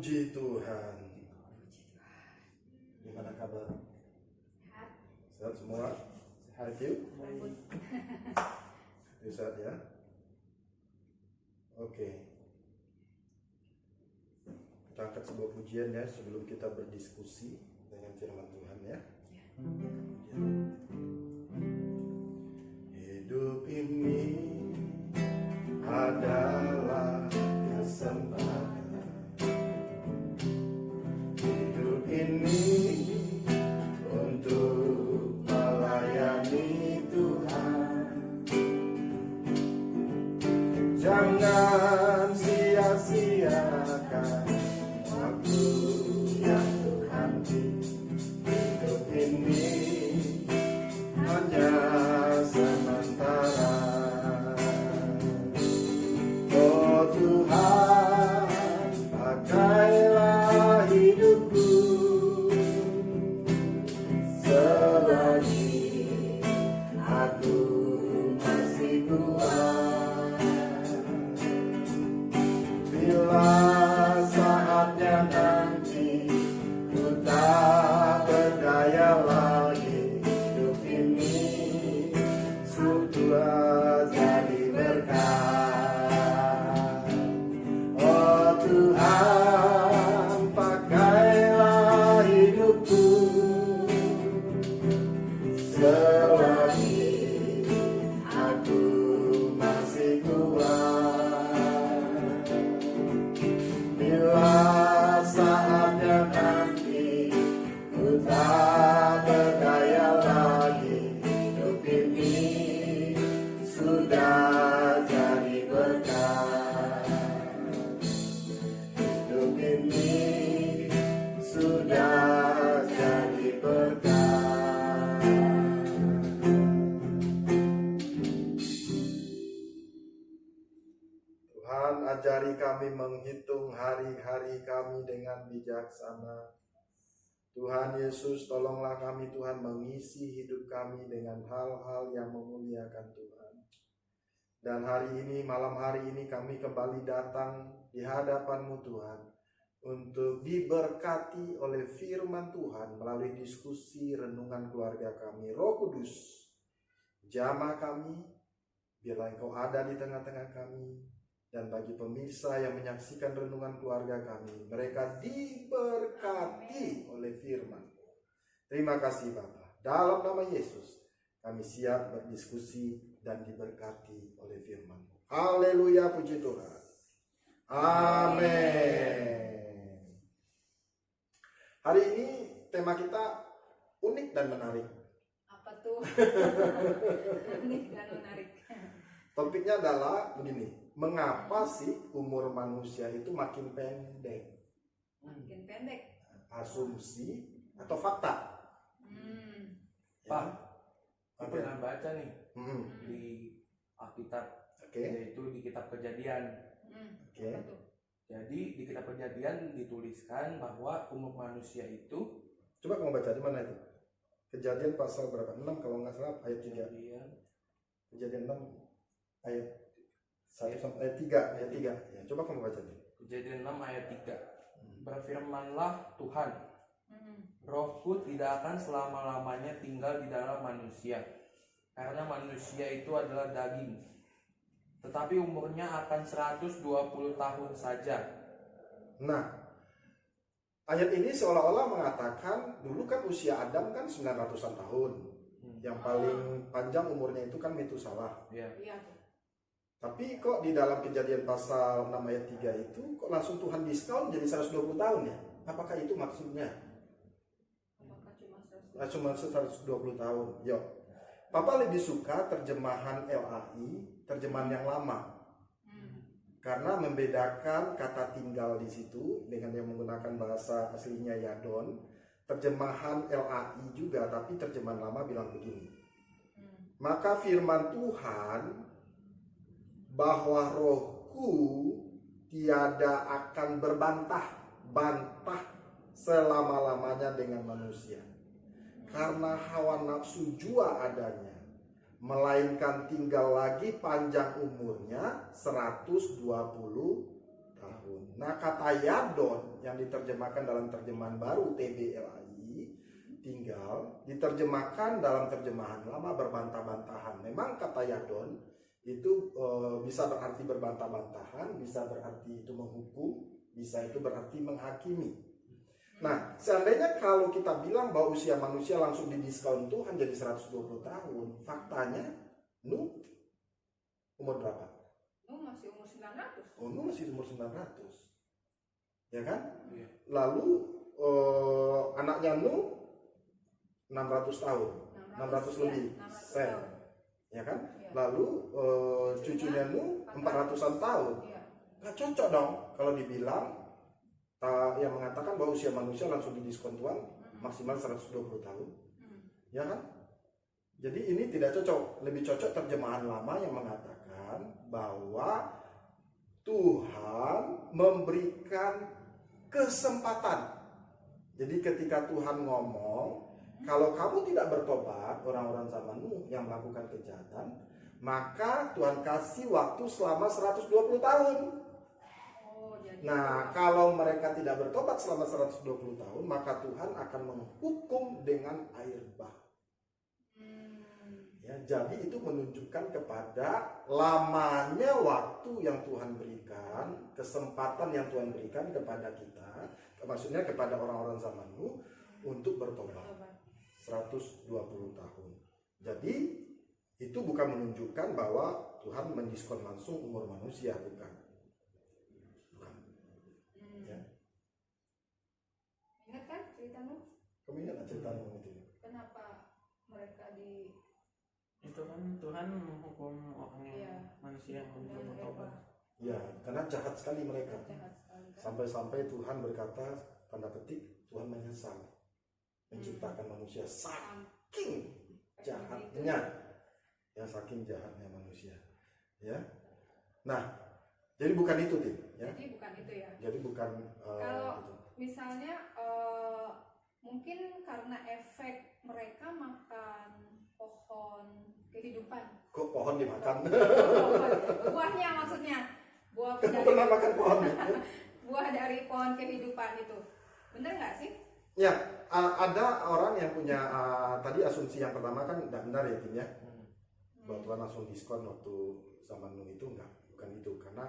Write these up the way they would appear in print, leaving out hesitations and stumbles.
Puji Tuhan. Gimana kabar? Sehat semua? Sehat you? You sehat ya? Oke. Kita angkat sebuah pujian ya sebelum kita berdiskusi dengan firman Tuhan ya. Hidup ini adalah kesempatan. Hidup ini untuk melayani Tuhan. Jangan sia-siakan waktu yang Tuhan beri. Hidup ini hanya sementara. Oh Tuhan, pakailah hidupku selagi aku masih kuat. Bila saatnya nanti ku tak berdaya lagi, hidup ini sudah jadi berkat. Oh Tuhan, pakailah hidupku selagi aku masih kuat. Bila saatnya nanti ku tak berdaya lagi, hidup ini sudah jadi berkat. Hidup ini sudah jadi berkat. Tuhan, ajari kami menghitung hari-hari kami dengan bijaksana. Tuhan Yesus, tolonglah kami Tuhan mengisi hidup kami dengan hal-hal yang memuliakan Tuhan. Dan hari ini, malam hari ini kami kembali datang di hadapan-Mu Tuhan untuk diberkati oleh firman Tuhan melalui diskusi renungan keluarga kami. Roh Kudus, jamah kami, biarlah Engkau ada di tengah-tengah kami. Dan bagi pemirsa yang menyaksikan renungan keluarga kami, mereka diberkati oleh firman. Terima kasih Bapa. Dalam nama Yesus, kami siap berdiskusi dan diberkati oleh firman. Haleluya, puji Tuhan. Amin. Hari ini tema kita unik dan menarik. Apa tuh? Unik dan menarik. Topiknya adalah begini. Mengapa sih umur manusia itu makin pendek? Makin pendek. Asumsi atau fakta? Pak, Oke. aku pernah baca nih di Alkitab, Oke. yaitu di Kitab Kejadian. Oke. Apa tuh? Jadi di Kitab Kejadian dituliskan bahwa umur manusia itu Coba kamu baca di mana itu? Kejadian pasal berapa? 6 kalau nggak salah ayat 3. Kejadian 6 ayat 1 sampai ayat 3. Ya, coba kamu baca dulu. Kejadian 6 ayat 3. Berfirmanlah Tuhan, Rohku tidak akan selama-lamanya tinggal di dalam manusia, karena manusia itu adalah daging. Tetapi umurnya akan 120 tahun saja. Nah, ayat ini seolah-olah mengatakan dulu kan usia Adam kan 900-an tahun. Yang paling panjang umurnya itu kan Metusalah. Ya. Iya. Tapi kok di dalam Kejadian pasal 6 ayat 3 itu kok langsung Tuhan diskon jadi 120 tahun ya? Apakah itu maksudnya? Apakah cuma 100? Cuma 120 tahun. Yuk. Papa lebih suka terjemahan LAI, terjemahan yang lama. Karena membedakan kata tinggal di situ dengan yang menggunakan bahasa aslinya Yadon. Terjemahan LAI juga, tapi terjemahan lama bilang begini. Maka firman Tuhan bahwa rohku tiada akan bantah selama-lamanya dengan manusia. Karena hawa nafsu jua adanya, melainkan tinggal lagi panjang umurnya 120 tahun. tahun. Nah, kata yadon yang diterjemahkan dalam terjemahan baru TBLI tinggal diterjemahkan dalam terjemahan lama berbantah-bantahan. Memang kata yadon itu bisa berarti berbantah-bantahan, bisa berarti itu menghukum, bisa itu berarti menghakimi. Nah, seandainya kalau kita bilang bahwa usia manusia langsung didiskon Tuhan jadi 120 tahun, faktanya Nuh umur berapa? Masih umur 900. Nuh masih umur 900. Ya kan? Iya. Lalu anaknya Nuh 600 tahun, 600 lebih. 600 Sem. tahun. Ya kan? Iya. Lalu cucunya Nuh 400-an tahun. Iya. Nggak cocok dong kalau dibilang yang mengatakan bahwa usia manusia langsung didiskon Tuhan maksimal 120 tahun. Ya kan? Jadi ini tidak cocok. Lebih cocok terjemahan lama yang mengatakan bahwa Tuhan memberikan kesempatan. Jadi ketika Tuhan ngomong, kalau kamu tidak bertobat, orang-orang zaman Nuh yang melakukan kejahatan, maka Tuhan kasih waktu selama 120 tahun. Nah, kalau mereka tidak bertobat selama 120 tahun, maka Tuhan akan menghukum dengan air bah. Ya, jadi itu menunjukkan kepada lamanya waktu yang Tuhan berikan, kesempatan yang Tuhan berikan kepada kita, maksudnya kepada orang-orang zaman Nuh untuk bertobat 120 tahun. Jadi itu bukan menunjukkan bahwa Tuhan mendiskon langsung umur manusia, bukan. Ingat kan cerita Nuh? Kamu ingat cerita Nuh itu? Kenapa mereka Itu kan Tuhan menghukum orang yang Iya. manusia yang belum dan bertobat. Ya, karena jahat sekali mereka. jahat sekali kan? Sampai-sampai Tuhan berkata, tanda petik, Tuhan menyesal menciptakan manusia saking jahatnya. Ya, saking jahatnya manusia. Ya. Nah, jadi bukan itu, Tim. Ya. Jadi bukan itu ya. Jadi bukan Kalau itu. misalnya mungkin karena efek mereka makan pohon kehidupan. Kok pohon dimakan? Buahnya maksudnya. Buah Kamu dari pernah makan pohon? buah dari pohon kehidupan itu. Bener nggak sih? Ya, ada orang yang punya tadi asumsi yang pertama kan tidak benar ya, Tim ya. Bahwa Tuhan langsung diskon waktu zaman Nuh itu enggak, bukan itu, karena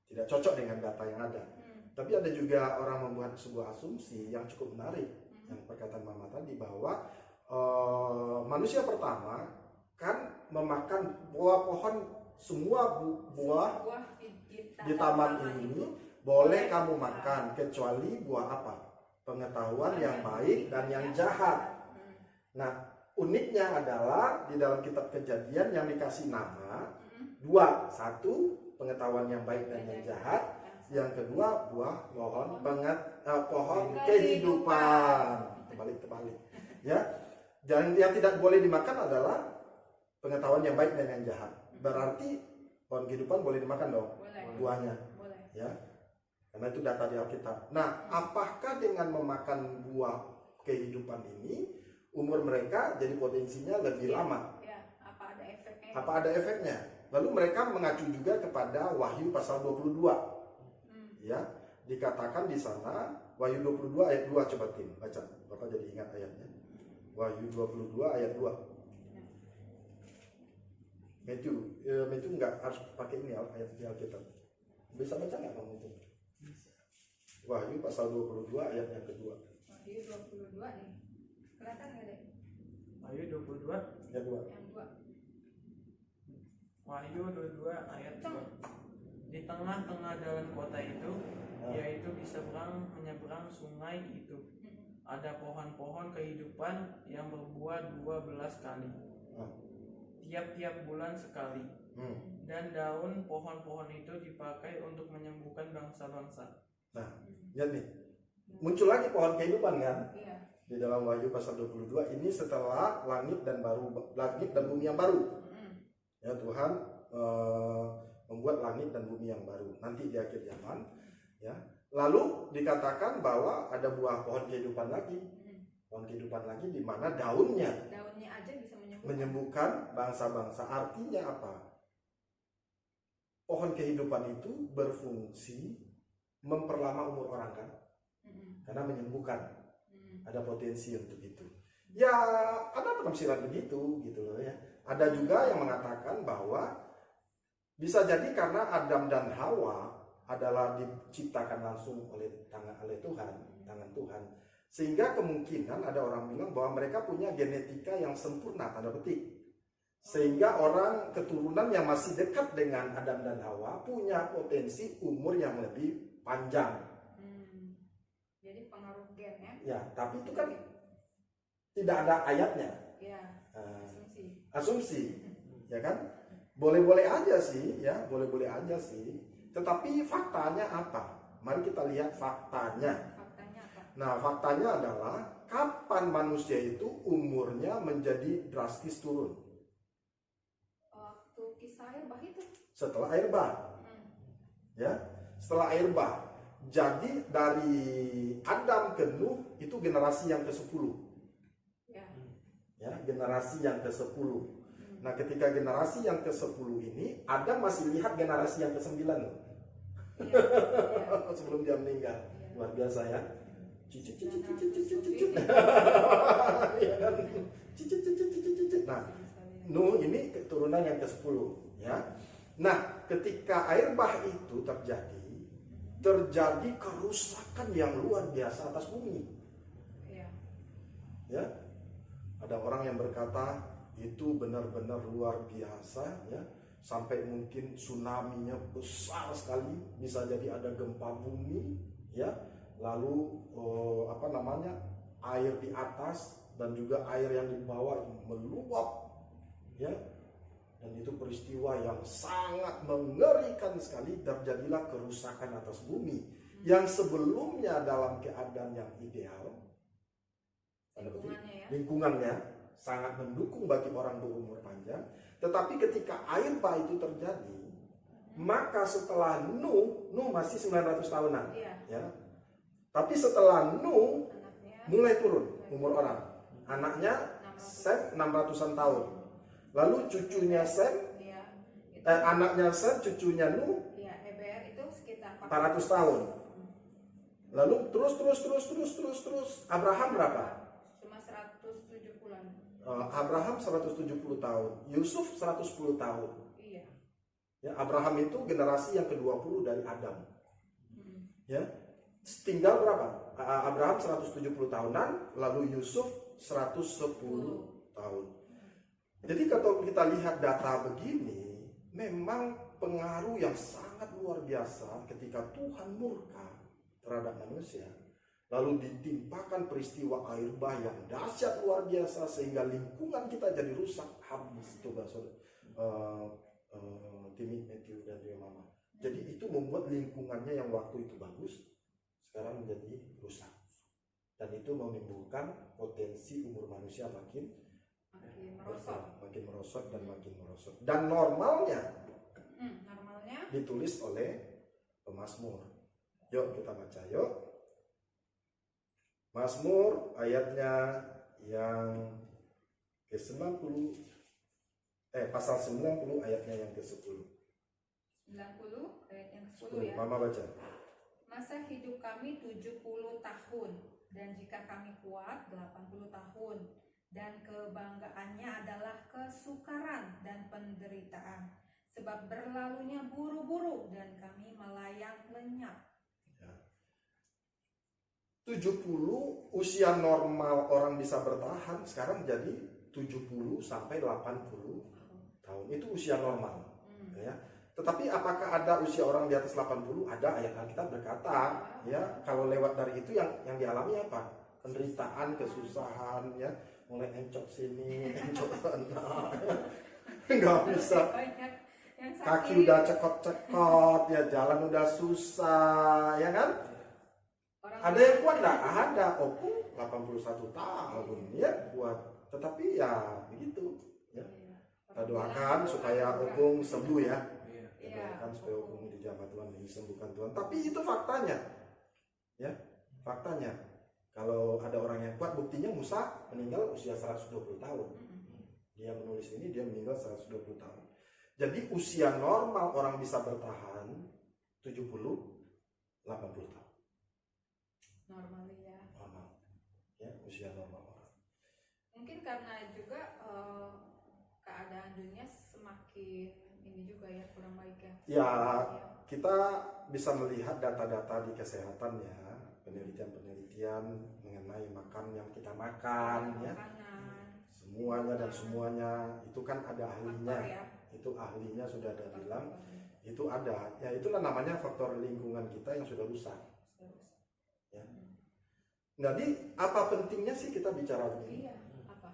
tidak cocok dengan data yang ada. Tapi ada juga orang membuat sebuah asumsi yang cukup menarik, yang perkataan Mama tadi bahwa manusia pertama kan memakan buah pohon, semua buah di taman ini boleh kamu makan kecuali buah apa? Pengetahuan yang baik dan yang jahat. Nah, uniknya adalah di dalam kitab Kejadian yang dikasih nama dua, satu pengetahuan yang baik dan yang jahat, yang kedua buah pohon kehidupan. Terbalik. Ya. Dan yang tidak boleh dimakan adalah pengetahuan yang baik dan yang jahat. Berarti pohon kehidupan boleh dimakan dong, buahnya. Boleh. Ya. Karena itu data di Alkitab. Nah, apakah dengan memakan buah kehidupan ini umur mereka jadi potensinya lebih lama? Ya, apa ada efeknya? Apa ada efeknya? Lalu mereka mengacu juga kepada Wahyu pasal 22. Ya, dikatakan di sana Wahyu 22 ayat 2, coba Tim baca. Bapak jadi ingat ayatnya. Wahyu 22 ayat 2. Matthew enggak harus pakai ini ayat di Alkitab. Bisa baca enggak kamu itu? Wahyu pasal 22 ayat yang kedua. Wahyu 22 nih. Kelihatan nggak deh? Wahyu 22 Ayat 2. Yang 2. Wahyu 22 ayat 2. Di tengah-tengah jalan kota itu, yaitu di seberang menyeberang sungai itu, ada pohon-pohon kehidupan yang berbuah 12 kali, tiap-tiap bulan sekali. Dan daun pohon-pohon itu dipakai untuk menyembuhkan bangsa-bangsa. Nah, lihat nih. Muncul lagi pohon kehidupan kan? Iya. Di dalam Wahyu pasal 22 ini setelah langit dan bumi yang baru. Ya, Tuhan membuat langit dan bumi yang baru nanti di akhir zaman, ya. Lalu dikatakan bahwa ada buah pohon kehidupan lagi. Pohon kehidupan lagi di mana daunnya aja bisa menyembuhkan bangsa-bangsa. Artinya apa? Pohon kehidupan itu berfungsi memperlama umur orang kan, karena menyembuhkan, Mm. ada potensi untuk itu. Ya ada penafsiran begitu gitu loh ya. Ada juga yang mengatakan bahwa bisa jadi karena Adam dan Hawa adalah diciptakan langsung oleh tangan Tuhan, sehingga kemungkinan ada orang bilang bahwa mereka punya genetika yang sempurna, tanda petik, sehingga orang keturunan yang masih dekat dengan Adam dan Hawa punya potensi umur yang lebih panjang. Jadi pengaruh gen ya? Ya, tapi itu kan tidak ada ayatnya. Ya, Nah, asumsi. asumsi, ya kan? Boleh-boleh aja sih, ya, boleh-boleh aja sih. Tetapi faktanya apa? Mari kita lihat faktanya. Faktanya apa? Nah, faktanya adalah kapan manusia itu umurnya menjadi drastis turun? Waktu kisah air bah itu. Setelah air bah, ya, setelah air bah. Jadi dari Adam ke Nuh itu generasi yang ke-10. Ya, generasi yang ke-10. Nah, ketika generasi yang ke-10 ini, Adam masih lihat generasi yang ke-9 loh. Sebelum dia meninggal. Luar biasa ya. Cicit. Nah, Nuh ini keturunan yang ke-10 ya. Nah, ketika air bah itu terjadi kerusakan yang luar biasa atas bumi. Ya. Ada orang yang berkata itu benar-benar luar biasa ya, sampai mungkin tsunami-nya besar sekali, bisa jadi ada gempa bumi ya, lalu air di atas dan juga air yang di bawah meluap ya, dan itu peristiwa yang sangat mengerikan sekali. Terjadilah kerusakan atas bumi yang sebelumnya dalam keadaan yang ideal, lingkungannya sangat mendukung bagi orang berumur panjang. Tetapi ketika air bah itu terjadi, maka setelah Nuh masih 900 tahunan ya. Tapi setelah Nuh mulai turun umur orang. Anaknya Sem 600-an tahun. Lalu cucunya Sem, anaknya Sem, cucunya Nuh, Heber itu sekitar 400 tahun. Lalu terus Abraham berapa? Cuma 170-an. Abraham 170 tahun, Yusuf 110 tahun. Iya. Ya, Abraham itu generasi yang ke-20 dari Adam. Ya. Tinggal berapa? Abraham 170 tahunan, lalu Yusuf 110 tahun. Jadi kalau kita lihat data begini, memang pengaruh yang sangat luar biasa ketika Tuhan murka terhadap manusia. Lalu ditimpakan peristiwa air bah yang dahsyat luar biasa sehingga lingkungan kita jadi rusak habis. Coba Timmy, Matthew dan dia Mama. Jadi itu membuat lingkungannya yang waktu itu bagus sekarang menjadi rusak. Dan itu menimbulkan potensi umur manusia makin merosot dan makin merosot. Dan normalnya ditulis oleh pemazmur. Yuk kita baca yuk. Mazmur ayatnya yang ke-90, pasal 90 ayatnya yang ke-10. 90 ayat yang ke-10 ya. Mama baca. Masa hidup kami 70 tahun, dan jika kami kuat 80 tahun, dan kebanggaannya adalah kesukaran dan penderitaan, sebab berlalunya buru-buru dan kami melayang lenyap. 70 usia normal orang bisa bertahan, sekarang jadi 70 sampai 80 tahun. Itu usia normal. Ya. Tetapi apakah ada usia orang di atas 80? Ada, ayat Alkitab berkata, ya, kalau lewat dari itu yang dialami apa? Penderitaan, kesusahan, ya, mulai encok sini, encok sana. Nggak bisa. Kaki udah cekot-cekot, ya, jalan udah susah, ya kan? Ada yang kuat nggak? Ada. Opung 81 tahun ya kuat. Tetapi ya begitu. Ya. Kita doakan supaya Opung sembuh ya. Kita doakan supaya Opung dijamah Tuhan dan disembuhkan Tuhan. Tapi itu faktanya. Ya, faktanya. Kalau ada orang yang kuat, buktinya Musa meninggal usia 120 tahun. Dia menulis ini, dia meninggal 120 tahun. Jadi usia normal orang bisa bertahan 70, 80 tahun. Normal ya. Normal. Ya, usia normal orang. Mungkin karena juga keadaan dunia semakin ini juga ya, kurang baik ya. Ya, kita bisa melihat data-data di kesehatan ya, penelitian-penelitian mengenai makan yang kita makan ya. Makanan. Semuanya dan semuanya itu kan ada ahlinya. Ya. Itu ahlinya sudah ada bilang, itu ada. Ya itulah namanya faktor lingkungan kita yang sudah rusak. Ya. Jadi apa pentingnya sih kita bicara begini? Iya, apa?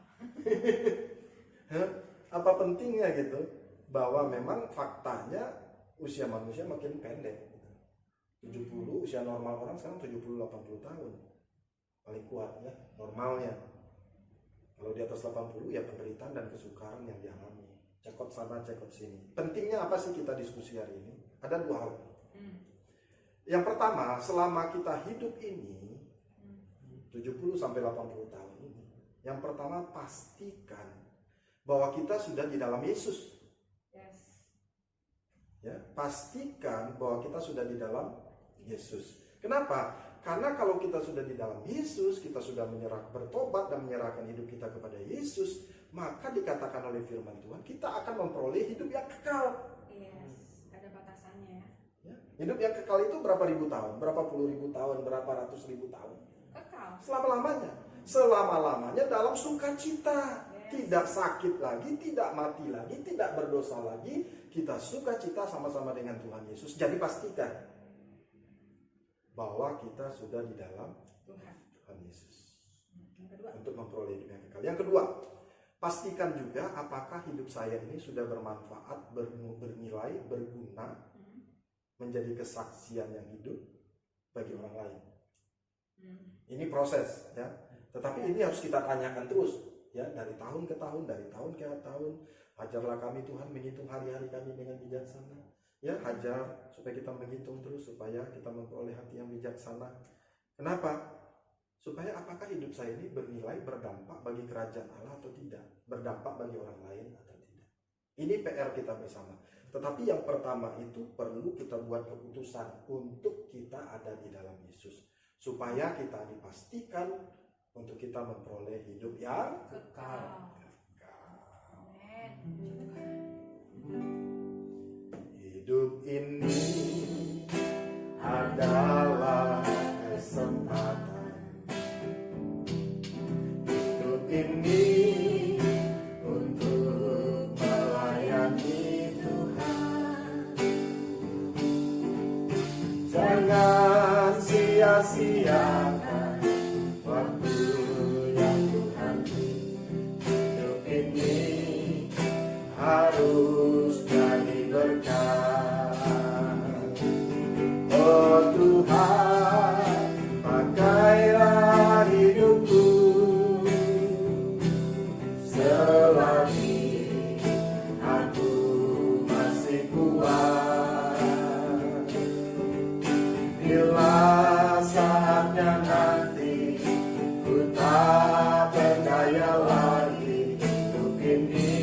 Apa pentingnya gitu? Bahwa memang faktanya usia manusia makin pendek. 70, usia normal orang sekarang 70-80 tahun. Paling kuat ya, normalnya. Kalau di atas 80 ya penderitaan dan kesukaran yang dialami. Cekot sana, cekot sini. Pentingnya apa sih kita diskusi hari ini? Ada dua hal. Yang pertama, selama kita hidup ini 70 sampai 80 tahun ini, yang pertama pastikan bahwa kita sudah di dalam Yesus. Yes. Ya, pastikan bahwa kita sudah di dalam Yesus. Kenapa? Karena kalau kita sudah di dalam Yesus, kita sudah bertobat dan menyerahkan hidup kita kepada Yesus, maka dikatakan oleh firman Tuhan, kita akan memperoleh hidup yang kekal. Yes, ada batasannya ya. Ya, hidup yang kekal itu berapa ribu tahun? Berapa puluh ribu tahun? Berapa ratus ribu tahun? Kekal. Selama-lamanya. Selama-lamanya dalam sukacita. Yes. Tidak sakit lagi, tidak mati lagi, tidak berdosa lagi. Kita sukacita sama-sama dengan Tuhan Yesus. Jadi pastikan bahwa kita sudah di dalam Tuhan Yesus. Yang kedua. Untuk memperoleh hidup yang kekal. Yang kedua, pastikan juga apakah hidup saya ini sudah bermanfaat, bernilai, berguna, menjadi kesaksian yang hidup bagi orang lain. Ini proses ya. Tetapi ini harus kita tanyakan terus ya, dari tahun ke tahun, dari tahun ke tahun. Ajarlah kami Tuhan menghitung hari-hari kami dengan bijaksana. Ya, ajar supaya kita menghitung terus, supaya kita memperoleh hati yang bijaksana. Kenapa? Supaya apakah hidup saya ini bernilai, berdampak bagi kerajaan Allah atau tidak, berdampak bagi orang lain atau tidak. Ini PR kita bersama. Tetapi yang pertama itu perlu kita buat keputusan untuk kita ada di dalam Yesus, supaya kita dipastikan untuk kita memperoleh hidup yang Kekal. Amin. Hidup ini adalah kesempatan. Hidup ini untuk melayani Tuhan. Jangan sia-siakan waktu yang Tuhan beri. Hidup ini harus jadi berkat. Oh Tuhan, pakailah hidupku selagi aku masih kuat. Bila saatnya nanti ku tak berdaya lagi, hidup ini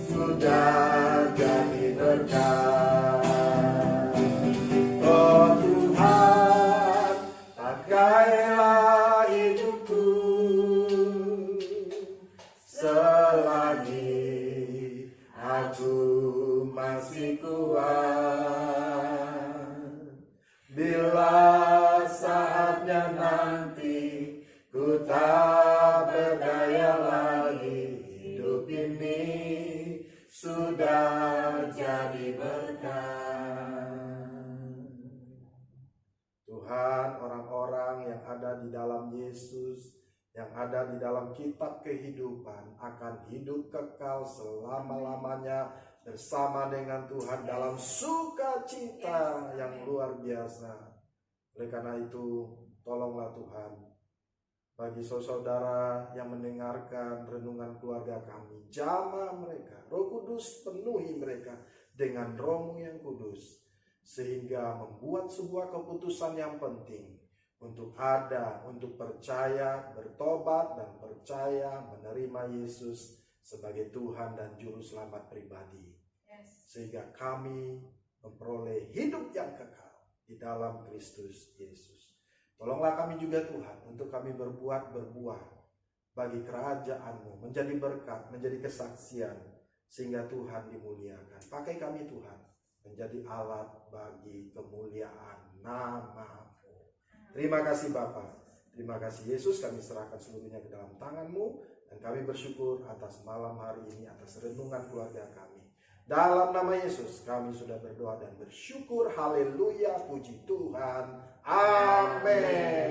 sudah jadi berkat. Oh Tuhan, pakailah hidupku selagi aku masih kuat. Bila saatnya nanti ku tak berdaya lagi, hidup ini sudah jadi berkat. Tuhan, orang-orang yang ada di dalam Yesus, yang ada di dalam kitab kehidupan akan hidup kekal selama-lamanya bersama dengan Tuhan dalam sukacita yang luar biasa. Oleh karena itu, tolonglah Tuhan, bagi saudara yang mendengarkan renungan keluarga kami, jamah mereka, Roh Kudus penuhi mereka dengan Roh-Mu yang kudus, sehingga membuat sebuah keputusan yang penting untuk ada, untuk percaya, bertobat, dan percaya menerima Yesus sebagai Tuhan dan Juru Selamat pribadi. Yes. Sehingga kami memperoleh hidup yang kekal. di dalam Kristus Yesus. Tolonglah kami juga Tuhan untuk kami berbuat berbuah bagi kerajaan-Mu, menjadi berkat, menjadi kesaksian, sehingga Tuhan dimuliakan. Pakai kami Tuhan menjadi alat bagi kemuliaan nama-Mu. Terima kasih Bapa. Terima kasih Yesus, kami serahkan seluruhnya ke dalam tangan-Mu, dan kami bersyukur atas malam hari ini, atas renungan keluarga kami. Dalam nama Yesus kami sudah berdoa dan bersyukur. Haleluya, puji Tuhan. Amin.